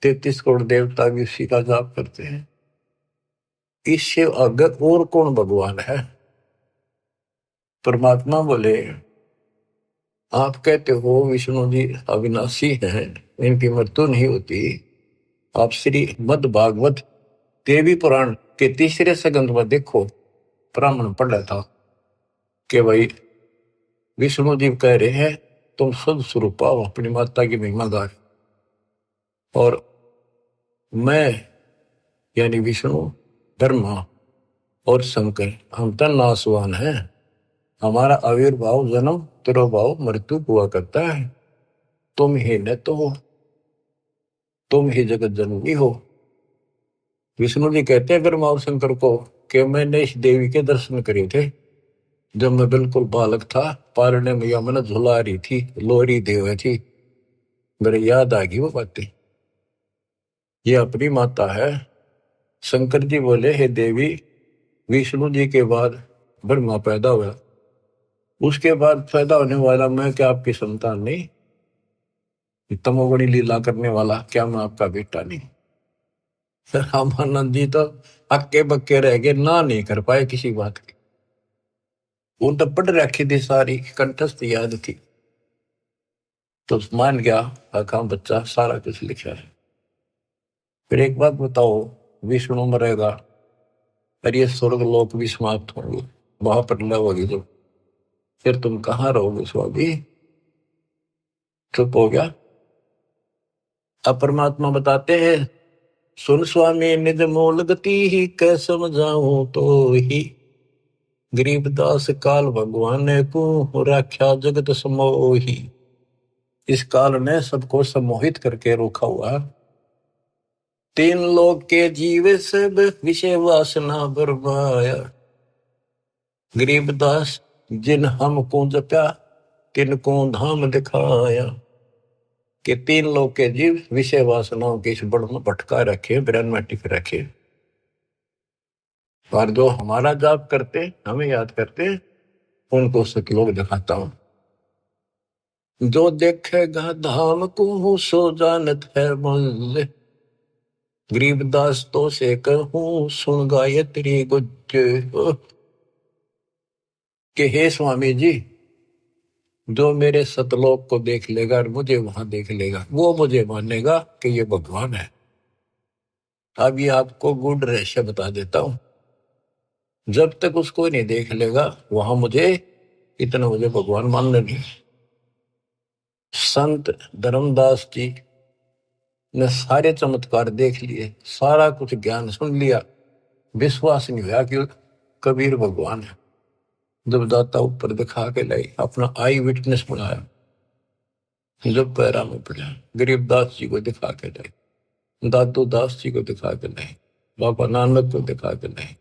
33 करोड़ देवता भी उसी का जाप करते हैं। इससे अगर और कौन भगवान है। परमात्मा बोले आप कहते हो विष्णु जी अविनाशी हैं, इनकी मृत्यु नहीं होती। आप श्री मद भागवत देवी पुराण के 3 स्कंद में देखो, ब्राह्मण पढ़ रहा था कि भाई विष्णु जी कह रहे हैं तुम शुद्ध स्वरूप पाओ, अपनी माता की महिमा गाए। और मैं यानी विष्णु, ब्रह्मा और शंकर हम तो नासवान हैं। हमारा आविर्भाव जन्म तिरोभाव मृत्यु हुआ करता है। तुम ही न तो हो, तुम ही जगत जननी हो। विष्णु जी कहते हैं ब्रह्मा और शंकर को कि मैंने इस देवी के दर्शन करे थे जब मैं बिल्कुल बालक था। पारने मैया मैंने झुला रही थी, लोरी देव थी। मेरे याद आ गई वो बातें, ये अपनी माता है। शंकर जी बोले हे देवी, विष्णु जी के बाद ब्रह्मा पैदा हुआ, उसके बाद पैदा होने वाला मैं क्या आपकी संतान नहीं? तमोगुणी लीला करने वाला क्या मैं आपका बेटा नहीं? रामानंद जी तो हक्के बक्के रह गए, ना नहीं कर पाए किसी बात की। वो तो पढ़ रखी थी, सारी कंठस्थ याद थी। तो मान गया आका बच्चा सारा कुछ लिखा है। फिर एक बात बताओ, विष्णु मरेगा और ये स्वर्ग लोक भी समाप्त होंगे, वहां पर न होगी जब, फिर तुम कहाँ रहोगे स्वामी? चुप हो गया। अब परमात्मा बताते हैं सुन स्वामी निज मूल गति ही कै समझाऊं तो ही, गरीबदास काल भगवान को राख्या जगत समोही। इस काल ने सबको सम्मोहित करके रोका हुआ। 3 लोक के जीवे सब विषय वासना बरमाया। गरीबदास जिन हमको जप्या तिनको धाम दिखाया। कि 3 लोक के जीव विषय वासनाओं के इस बड़ में भटका रखे, ब्रह्म में टिक रखे। और जो हमारा जाप करते, हमें याद करते, उनको सतलोक दिखाता हूं। जो देखेगा धाम को सो जानत है मुझ, गरीबदास तो से कहूं सुन गायत्री गुज। कि हे स्वामी जी, जो मेरे सतलोक को देख लेगा और मुझे वहां देख लेगा, वो मुझे मानेगा कि ये भगवान है। अब ये आपको गुड रहस्य बता देता हूं। जब तक उसको नहीं देख लेगा वहां मुझे इतना मुझे भगवान मानने नहीं। संत धर्मदास जी ने सारे चमत्कार देख लिए, सारा कुछ ज्ञान सुन लिया, विश्वास नहीं हुआ कि कबीर भगवान है। जब दाता ऊपर दिखा के लाई, अपना आई विटनेस बनाया, जब पैरा में पड़ा, गरीबदास जी को दिखा के लाई, दादू दास जी को दिखा के लाई, बाबा नानक को दिखा के लाई,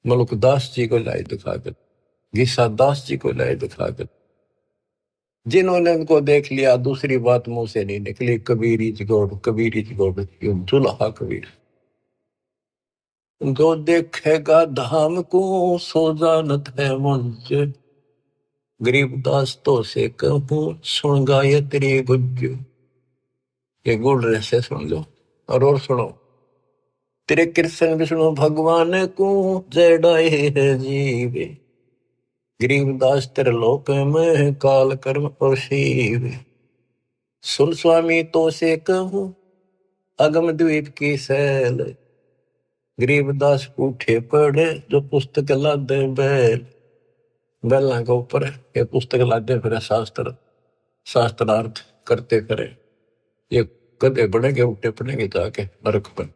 मलुकदास जी को लाई दिखा के, गीसा दास जी को लाई दिखा के। जिन्होंने उनको देख लिया, दूसरी बात मुंह से नहीं निकली, Kabir is God, Kabir is God, दुल्हा कबीर। जो देखेगा धाम को सो जानत है मंच, गरीबदास तो से कहूं सुन गायत्री गुज। ये गुड़ रहस्य सुन लो और सुनो। तेरे कृष्ण विष्णु भगवान को जय डाए है जीवे, गरीबदास तेरे लोक में काल कर्म और शिव। सुन स्वामी तो से कहूं अगम द्वीप की सैल, गरीबदास उठे पड़े जो पुस्तक लादे बैल। बैलों के ऊपर ये पुस्तक लादे फिर शास्त्रार्थ करते फिरे। ये गधे बनेंगे, उठे पड़ेंगे जाके नरक पर।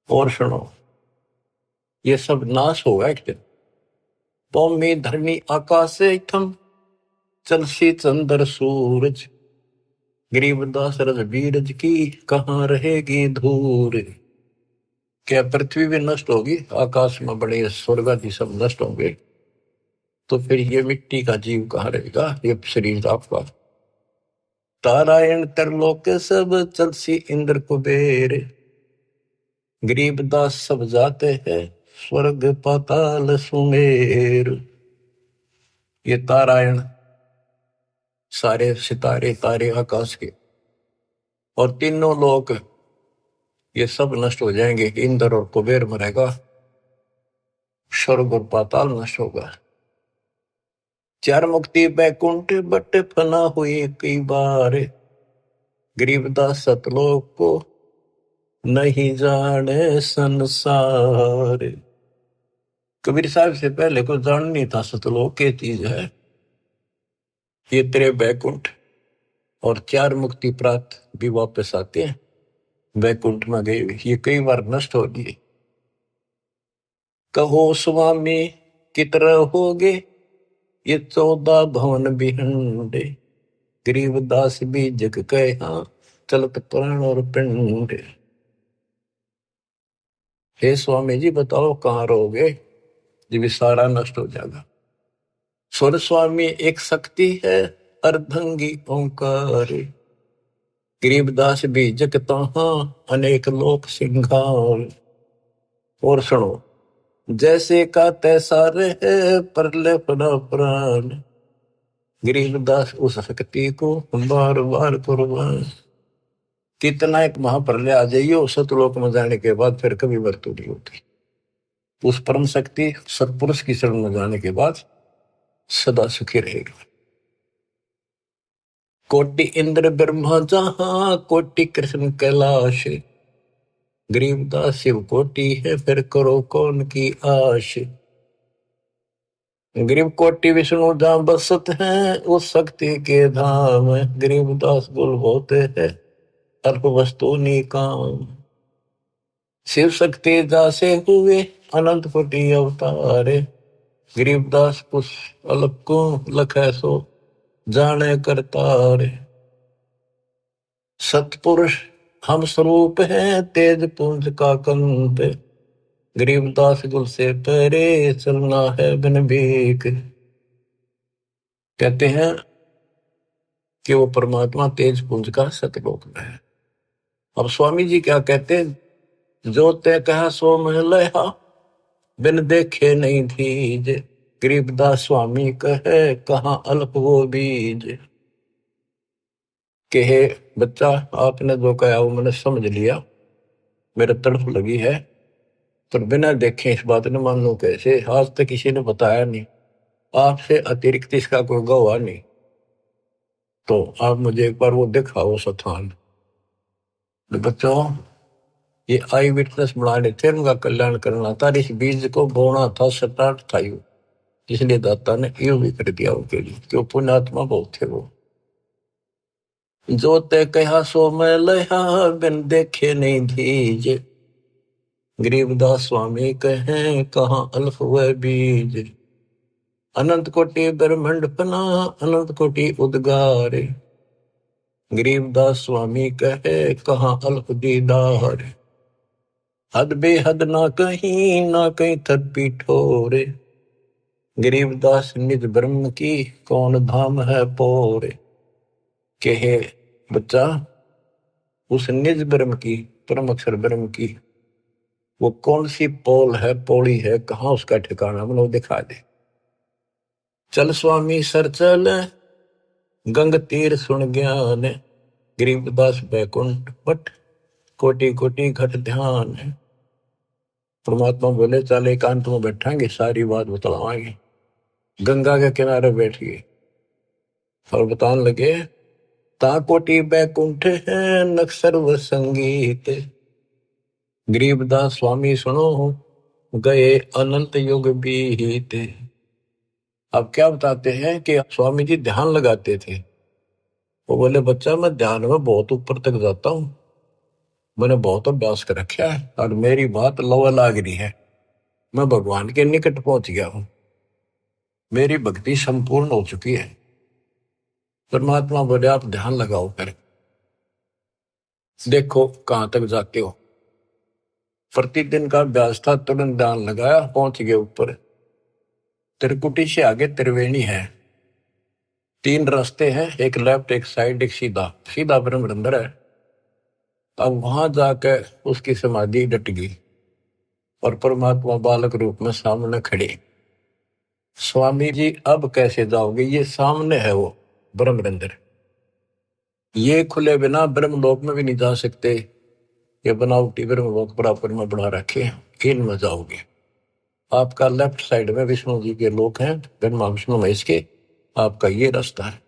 और सुनो, ये सब नाश होगा एक दिन। भूमि धरनी आकाश थम चलसी चंद्र सूरज, गरीबदास रजबीरज की कहाँ रहेगी धूर। क्या पृथ्वी भी नष्ट होगी, आकाश में बड़े स्वर्ग आदि सब नष्ट होंगे, तो फिर ये मिट्टी का जीव कहाँ रहेगा, ये शरीर आपका। तारायण तरलोक सब चलसी इंद्र कुबेर, गरीबदास सब जाते हैं स्वर्ग पाताल सुमेर। ये तारायण सारे सितारे तारे आकाश के और तीनों लोक ये सब नष्ट हो जाएंगे। इंद्र और कुबेर मरेगा, स्वर्ग और पाताल नष्ट होगा। चार मुक्ति बैकुंठ बट फना हुई कई बार, गरीबदास सतलोक को नहीं जाने संसार। कबीर साहब से पहले को जान नहीं था सतलोक के चीज है। ये तेरे बैकुंठ और चार मुक्ति प्राप्त भी वापस आते हैं, बैकुंठ में गए ये कई बार नष्ट हो गए। कहो स्वामी कितने होगे ये 14 भवन बिहंडे, गरीबदास भी जग कहा चलत प्राण और पिंड। हे स्वामी जी बताओ कहाँ रहोगे, जब सारा नष्ट हो जाएगा। स्वर स्वामी एक शक्ति है अर्धंगी ओंकार, गरीबदास भी जग तहा अनेक लोक सिंगार। और सुनो, जैसे का तैसा रहे परले पड़ा प्राण, गरीबदास उस शक्ति को बार बार कुर्बान। कितना एक महाप्रलय आ जाइए सतलोक में जाने के बाद फिर कभी मृत्यु नहीं होती। उस परम शक्ति सत्पुरुष की शरण में जाने के बाद सदा सुखी रहेगा। कोटि इंद्र ब्रह्मा जहां कोटि कृष्ण कैलाश, गरीबदास शिव कोटि है फिर करो कौन की आश। गरीब कोटि विष्णु जहां बसत हैं उस शक्ति के धाम, गरीबदास गुल होते हैं अल्प वस्तु नी काम। शिव शक्ति दासे हुए अनंत कोटि अवतार, गरीबदास कुछ अलग को लखै सो जाने करतार। सतपुरुष हम स्वरूप हैं तेज पुंज का कंत, गरीबदास गुल से परे चलना है बिन भीख। कहते हैं कि वो परमात्मा तेज पुंज का सतलोक में है। अब स्वामी जी क्या कहते हैं, जो ते कहा सो महलया बिन देखे नहीं थीज, गरीबदास स्वामी कहे कहाँ अल्प वो बीज। कहे बच्चा आपने जो कहा वो मैंने समझ लिया, मेरे तड़फ लगी है, तो बिना देखे इस बात ने मान लो कैसे, आज तक किसी ने बताया नहीं, आपसे अतिरिक्त इसका कोई गवाह नहीं, तो आप मुझे एक बार वो दिखाओ स्थान। तो बच्चों ये आई विटनेस बनाने थे, उनका कल्याण करना था, इस बीज को बोना था, स्टार्ट था यू। इसलिए दाता ने यूं भी कर दिया उनके लिए, क्यों पुण्यात्मा बहुत थे वो। जो ते कहा सो मैं लहा, बिन देखे नहीं दीज। गरीबदास स्वामी कहें कहाँ अल्फ व बीज। अनंत कोटि ब्रह्मंड फना, अनंत कोटि उद्गार। गरीबदास स्वामी कहे कहाँ अल्प दीदार। हद बेहद ना कहीं थद पीठोरे। गरीबदास निज ब्रह्म की, कौन धाम है पोरे। कहे बच्चा, उस निज ब्रह्म की, परम अक्षर ब्रह्म की वो कौन सी पोल है, पौड़ी है, कहाँ उसका ठिकाना, मतलब दिखा दे। चल स्वामी सर चल, गंग तीर सुन ज्ञान। गरीबदास बैकुंठ बट, कोटि कोटि घट ध्यान। परमात्मा बोले चल एकांत में बैठांगे, सारी बात बतलावांगे। गंगा के किनारे बैठ गए और बताने लगे, ता कोटि बैकुंठ है नक सर्व संगीत। गरीबदास स्वामी सुनो, गए अनंत युग बीत। अब क्या बताते हैं कि स्वामी जी ध्यान लगाते थे। वो बोले बच्चा मैं ध्यान में बहुत ऊपर तक जाता हूँ, मैंने बहुत अभ्यास कर रखा है और मेरी बात लवा लाग रही है, मैं भगवान के निकट पहुंच गया हूं, मेरी भक्ति संपूर्ण हो चुकी है। परमात्मा बोले आप ध्यान लगाओ, कर देखो कहां तक जाते हो। प्रतिदिन का अभ्यास था, तुरंत ध्यान लगाया, पहुंच गए ऊपर। त्रिकुटी से आगे त्रिवेणी है, 3 रास्ते हैं, एक लेफ्ट एक साइड एक सीधा, सीधा ब्रह्मरंध्र है। अब वहां जाकर उसकी समाधि डट गई और परमात्मा बालक रूप में सामने खड़े। स्वामी जी अब कैसे जाओगे, ये सामने है वो ब्रह्मरंध्र, ये खुले बिना ब्रह्मलोक में भी नहीं जा सकते, ये बनावटी ब्रह्मलोक बराबर में बना रखे, इनमें जाओगे। आपका लेफ्ट साइड में विष्णु जी के लोक हैं, ब्रह्मा विष्णु महेश के, आपका ये रास्ता है,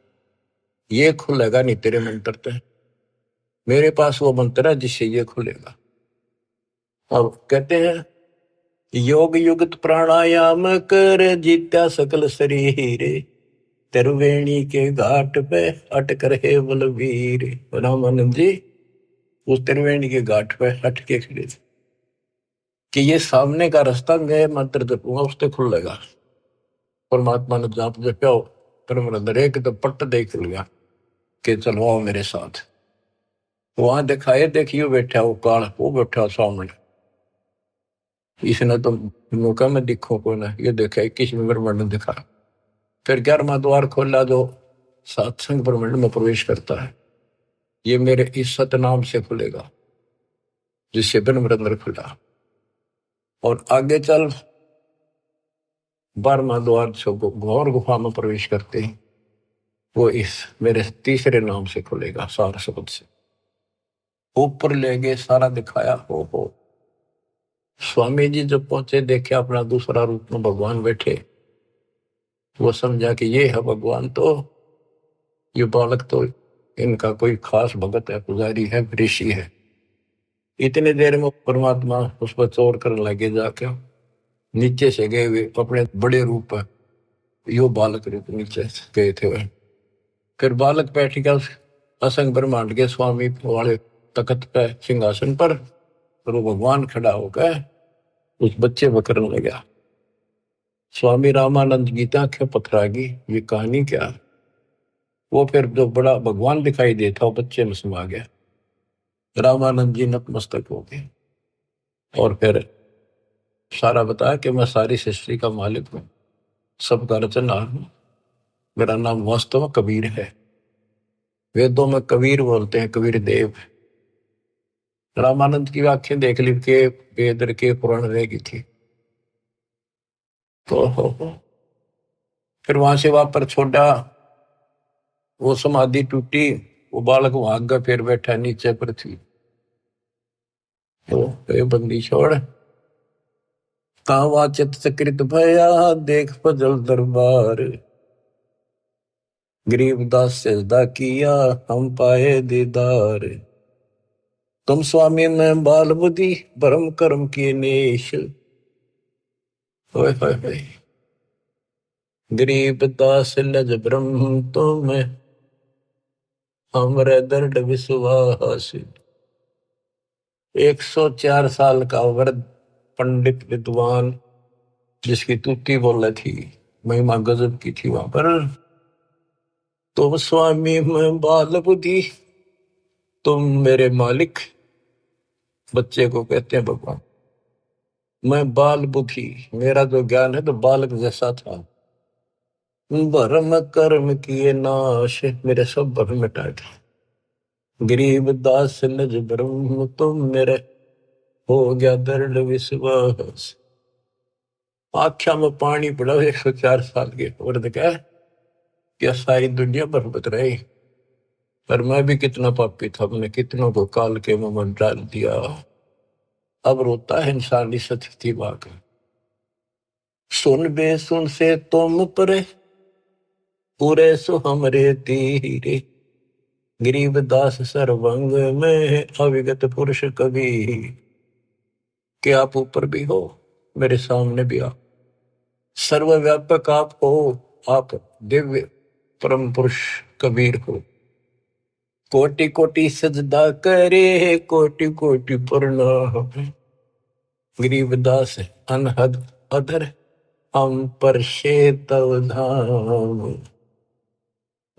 ये खुलेगा नहीं तेरे मंत्र से, मेरे पास वो मंत्र है जिससे ये खुलेगा। अब कहते हैं योग युक्त प्राणायाम कर, जीत्या सकल शरीर। त्रिवेणी के घाट पे अटक रहे बलवीर। रामानंद जी उस त्रिवेणी के घाट पे हट के खड़े थे कि ये सामने का रास्ता मैं मंत्र जपूंगा उससे खुलेगा। परमात्मा ने जाप जप्या, परम एक तो पट्ट देख लिया कि चलो आओ मेरे साथ। वहां दिखाए, देखियो बैठा वो काल, वो बैठा सामने, इसने तो मौका में दिखो को ना, ये देखा 21 ब्रह्मांड ने दिखा। फिर 11वां द्वार खोला जो सत्संग ब्रह्मांड में प्रवेश करता है, ये मेरे इस सतनाम से खुलेगा, जिससे ब्रह्मरंध्र खुला। और आगे चल 12वां द्वार जो घोर गुफा में प्रवेश करते हैं, वो इस मेरे तीसरे नाम से खुलेगा, सार शब्द से। ऊपर ले गए, सारा दिखाया। हो स्वामी जी जब पहुंचे, देखे अपना दूसरा रूप में भगवान बैठे, वो समझा कि ये है भगवान, तो ये बालक तो इनका कोई खास भगत है, पुजारी है, ऋषि है। इतने देर में परमात्मा उस पर चोर करने लगे, जाके नीचे से गए हुए अपने बड़े रूप है, यो बालक रूप नीचे गए थे वह। फिर बालक बैठ गया उस असंग ब्रह्मांड के स्वामी वाले तख्त पे, सिंहासन पर, और वो भगवान खड़ा होकर उस बच्चे को करने लगा। स्वामी रामानंद की आंखें पथरागी, ये कहानी क्या। वो फिर जो बड़ा भगवान दिखाई देता वो बच्चे में समा गया। रामानंद जी नतमस्तक हो गए और फिर सारा बताया कि मैं सारी सृष्टि का मालिक हूँ, सबका रचनहार हूँ, मेरा नाम वास्तव में कबीर है। वेदों में कबीर बोलते हैं, कबीर देव। रामानंद की आंखें देख ली के वेद के पुराण रह गई थी। तो फिर वहां से वापस छोड़ा, वो समाधि टूटी, वो बालक वहां आगे फिर बैठा नीचे पृथ्वी। तो बंदी छोड़, कावा चित सकृत भया, देख फजल दरबार। गरीबदास सजदा किया, हम पाए दीदार। तुम स्वामी में बाल बुद्धि, भरम कर्म की नेश। होए होए होए। गरीब दास लज ब्रह्म तुम हमरे दर्द विश्वास। 104 साल का वृद्ध पंडित विद्वान, जिसकी तुति बोले थी, महिमा गजब की थी वहां पर। तुम स्वामी मैं बाल बुद्धि, तुम मेरे मालिक। बच्चे को कहते हैं भगवान। मैं बाल बुद्धि, मेरा जो ज्ञान है तो बालक जैसा था। भरम कर्म किए नाश, मेरे सब भरम मिटाए थे। गरीब दास लज ब्रह्म तुम मेरे, हो गया दृढ़ विश्वास। आख्या में पानी पड़ा 104 साल के वृद्ध का, क्या सारी दुनिया बरबत रही। पर मैं भी कितना पापी था, मैंने कितनों को काल के मुंह में डाल दिया। अब रोता है इंसानी स्थिति वाक। सुन बे सुन से तुम परे, पूरे सो हमरे तीरे। गरीब दास सर्वंग में अविगत पुरुष कवि। कि आप ऊपर भी हो, मेरे सामने भी आप। सर्वव्यापक आप हो, आप दिव्य परम पुरुष कबीर हो। कोटि कोटि सजदा करे, कोटि कोटि प्रणाम। गरीबदास अनहद अधर, हम पर तव धाम।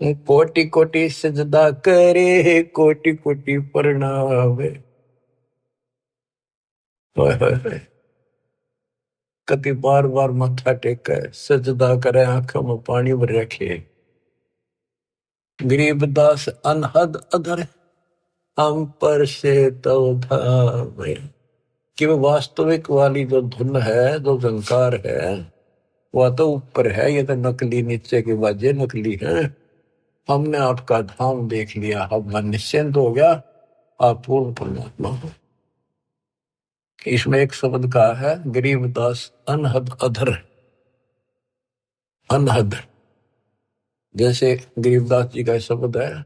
कोटि कोटि सजदा करे, कोटि कोटि प्रणाम। कति बार बार माथा टेके सजदा करे, आंखों में पानी भर रखे। गरीबदास अनहद अधर, हम पर तव धाम। कि वो वास्तविक वाली जो धुन है, जो झंकार है, वह तो ऊपर है, ये तो नकली नीचे के बाजे नकली है। हमने आपका धाम देख लिया, अब मन निश्चिंत हो गया, आप पूर्ण परमात्मा हो। इसमें एक शब्द का है गरीबदास अनहद अधर। अनहद जैसे गरीबदास जी का शब्द है,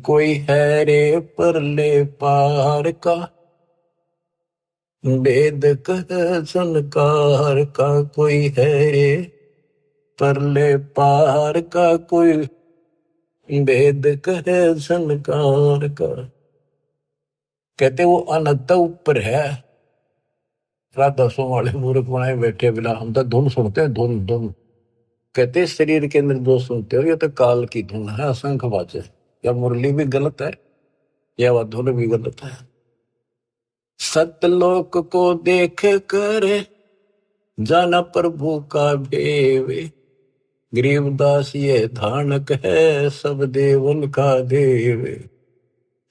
कोई है रे परले पार का, वेद कह संकार का। कोई है रे परले पार का, कोई वेद कहे संकार का। कहते वो अनंत ऊपर है। राधा सो वाले मूर्ख बनाए बैठे बिना, हम तो धुन सुनते हैं, धुन धुन। कहते शरीर के अंदर जो सुनते हो ये तो काल की धुन है, असंख्य बाजे। या मुरली भी गलत है, या वह धुन भी गलत है। सतलोक को देख कर जाना प्रभु का भेवे। गरीबदास ये धानक है, सब देवन का देव।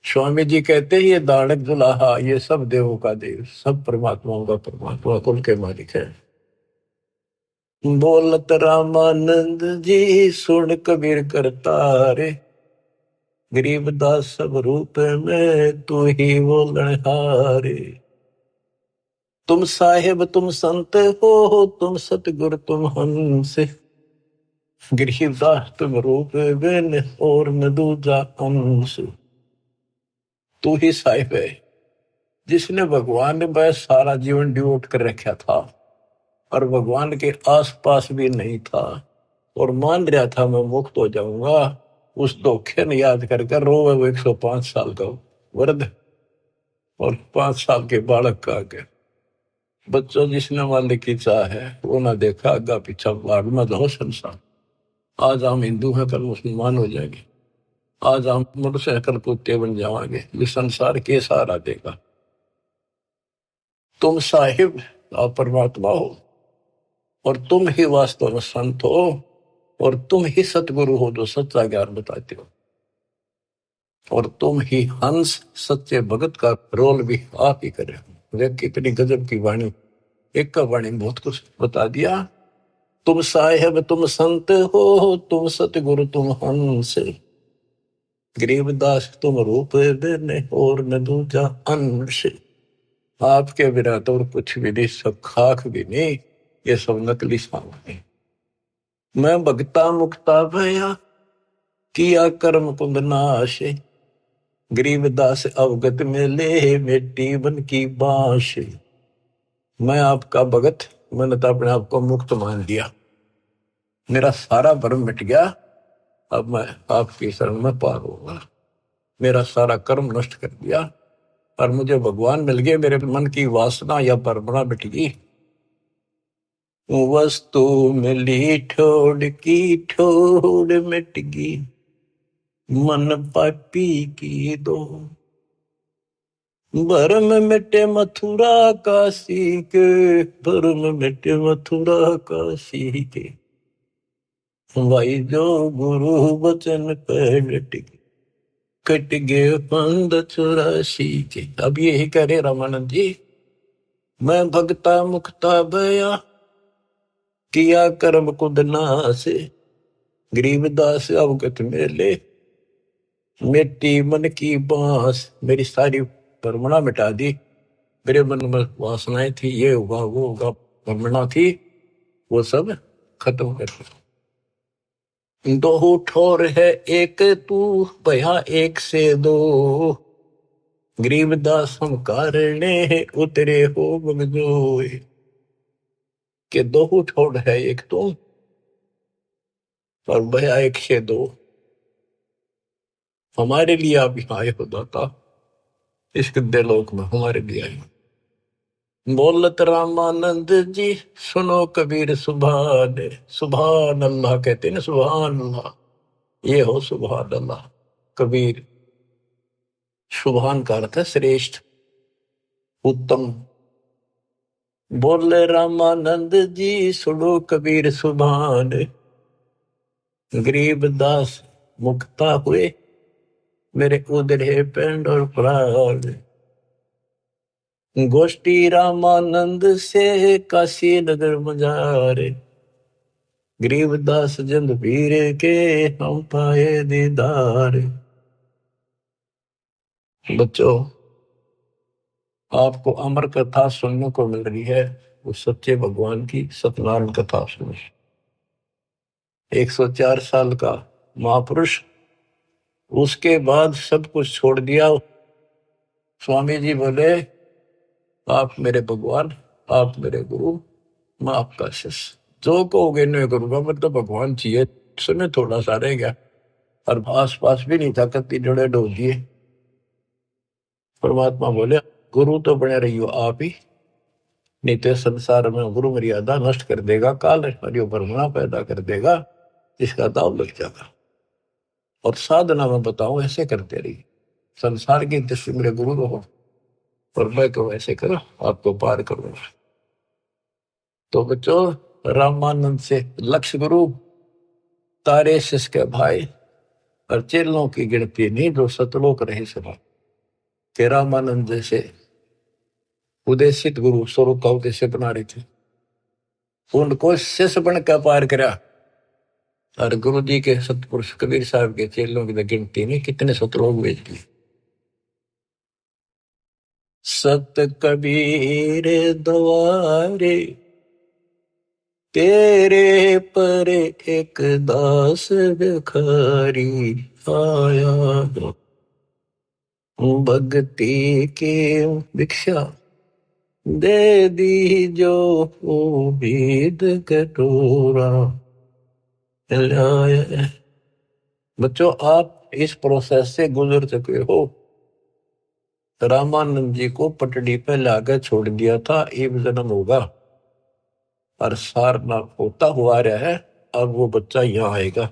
स्वामी जी कहते हैं ये दानक दुल्हा, ये सब देवों का देव, सब परमात्माओं का परमात्मा, कुल के मालिक है। बोलत रामानंद जी, सुन कबीर करतारे। गरीबदास सब रूप में तू ही बोलन हारे। तुम साहेब तुम संत हो, तुम सतगुरु तुम हंस। गरीबदास तुम रूप बिन और न दूजा अंश। तू ही साहिब है, जिसने भगवान ने बस सारा जीवन डिवोट कर रखा था और भगवान के आसपास भी नहीं था और मान रहा था मैं मुक्त हो जाऊंगा। उस धोखे ने याद करके रोवे वो 105 साल का वृद्ध और 5 साल के बालक का आगे। बच्चों, जिसने मालिक की चाह है वो ना देखा आगा पीछा, बाढ़ में जाओ संसार। आज हम हिंदू हैं, कल मुसलमान हो जाएंगे। आज हम मोटरसाइकिल कुत्ते बन जाएंगे, ये संसार के सहारा देगा। तुम साहिब आप परमात्मा हो और तुम ही वास्तव में संत हो और तुम ही सतगुरु हो जो सच्चा ज्ञान बताते हो। और तुम ही हंस सच्चे भगत का रोल भी आप ही करे। देख कितनी गजब की वाणी, एक का वाणी बहुत कुछ बता दिया। तुम साहिब तुम संत हो, तुम सतगुरु तुम हंस। गरीबदास तुम रूप बिन और न दूजा अंश। आपके बिना तो और कुछ भी नहीं, सब खाक भी नहीं, ये सब नकली सामान। मैं भगता मुक्ता भया, किया कर्म कुंद नाश। गरीबदास अवगत में ले, मिट्टी बन की बांश। मैं आपका भगत, मैंने तो अपने आप को मुक्त मान लिया। मेरा सारा भ्रम मिट गया, अब मैं आपकी शरण में पार होगा। मेरा सारा कर्म नष्ट कर दिया और मुझे भगवान मिल गए, मेरे मन की वासना या परमणा मिट गई। वस्तु मिली ठोड़ की ठोड़ मिट गई, मन पापी की दो। भरम मिटे मथुरा काशी के, भरम मिटे मथुरा काशी के, भाई जो गुरु वचन पे डट गए, कट गए पंद 84 के। अब यही करे रामानंद जी, मैं भगता मुक्ता भया, किया कर्म कुद नासे, गरीबदास अवगत मेले, मिट्टी मन की बांस। मेरी सारी परमणा मिटा दी, मेरे मन में वासनाएं थी, ये होगा वो होगा, परमणा थी, वो सब खत्म कर दी। दो ठोर है एक तू, भया एक से दो, गरीबदास हम कारणे उतरे हो बगजोए। के दो ठोर है एक तू और भया एक से दो। हमारे लिए आप यहाँ आए हो दाता, इस गद्दे लोक में हमारे लिए आए। बोलत रामानंद जी सुनो कबीर सुभान, सुभान अल्लाह कहते ना, सुभान अल्लाह, ये हो सुभान अल्लाह। कबीर, सुभान का अर्थ है श्रेष्ठ, उत्तम। बोले रामानंद जी सुनो कबीर सुभान, गरीबदास मुक्ता हुए, मेरे उधरे पेंड और प्राण। गोष्ठी रामानंद से काशी नगर मजारे, गरीबदास जंद पीर के हम पाए दीदार। बच्चों, आपको अमर कथा सुनने को मिल रही है, उस सच्चे भगवान की सत्यनारायण कथा सुनो। 104 साल का महापुरुष, उसके बाद सब कुछ छोड़ दिया। स्वामी जी बोले, आप मेरे भगवान, आप मेरे गुरु, मैं आपका शिष्य, जो कहोगे नहीं करूंगा, मतलब भगवान चाहिए। सुने थोड़ा सा रह गया और आस पास भी नहीं था, कत्ती जोड़े डोल दिए। परमात्मा बोले, गुरु तो बने रहियो आप ही, नहीं तो संसार में गुरु मर्यादा नष्ट कर देगा, काल हरियो परमणा पैदा कर देगा, इसका दाव लग जाएगा। और साधना में बताऊं, ऐसे करते रहिए, संसार की दृष्टि मेरे गुरु रहो और मैं को ऐसे करो, आपको पार करूंगा। तो बच्चों, रामानंद से लक्ष्य गुरु, तारे शिष्य के भाई और चेलों की गिनती नहीं, जो सतलोक रहे सभा के रामानंद जैसे उद्देशित गुरु स्वरूप का उद्देश्य बना रहे थे, उनको शिष्य बनकर पार करा। और गुरु जी के सतपुरुष कबीर साहब के चेलों की गिनती नहीं, कितने सतलोक भेज दिए। सत कबीर द्वारे, तेरे पर एक दास भिखारी आया, भक्ति की भिक्षा दे दी जो उम्मीद कटोरा लाया। बच्चों, आप इस प्रोसेस से गुजर चुके हो। रामानंद जी को पटड़ी पे लाकर छोड़ दिया था, एक जन्म होगा और सारनाथ होता हुआ रहा है, अब वो बच्चा यहाँ आएगा,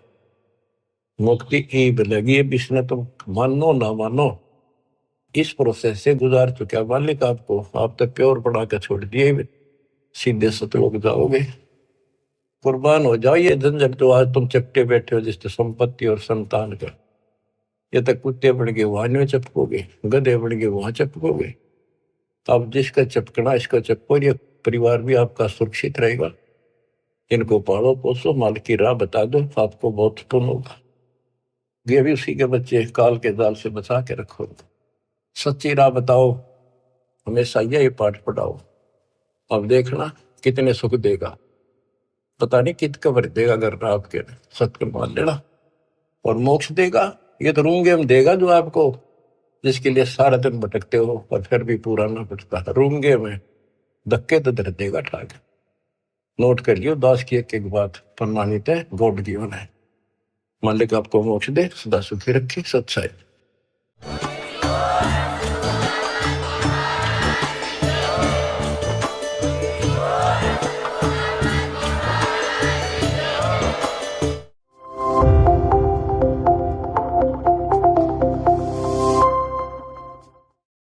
मुक्ति ईब लगी। अब इसने तो मानो ना मानो इस प्रोसेस से गुजार चुका मालिक आपको, आप तो प्योर बना कर छोड़ दिए, सीधे सतलोक जाओगे। कुर्बान हो जाओ ये झंझट जो आज तुम चपटे बैठे हो, जिससे संपत्ति और संतान का। ये तक कुत्ते बन के वहां में चपकोगे, गधे बन के वहां चपकोगे। अब जिसका चपकना इसका चपको, ये परिवार भी आपका सुरक्षित रहेगा। इनको पालो पोसो, माल की राह बता दो, आपको बहुत पुण्य होगा। ये भी उसी के बच्चे, काल के जाल से बचा के रखो। सच्ची राह बताओ, हमेशा यही पाठ पढ़ाओ, अब देखना कितने सुख देगा, पता नहीं कित कबर देगा। अगर आपके सत्य मान लेना, और मोक्ष देगा, ये तो रूंगे में देगा जो आपको, जिसके लिए सारा दिन भटकते हो पर फिर भी पूरा ना भटकता, रूंगे में धक्के तो धर देगा ठाक। नोट कर लियो, दास की एक बात प्रमाणित है, गॉड गिवन है। मालिक आपको मोक्ष दे, सदा सुखी रखे, सत्साई।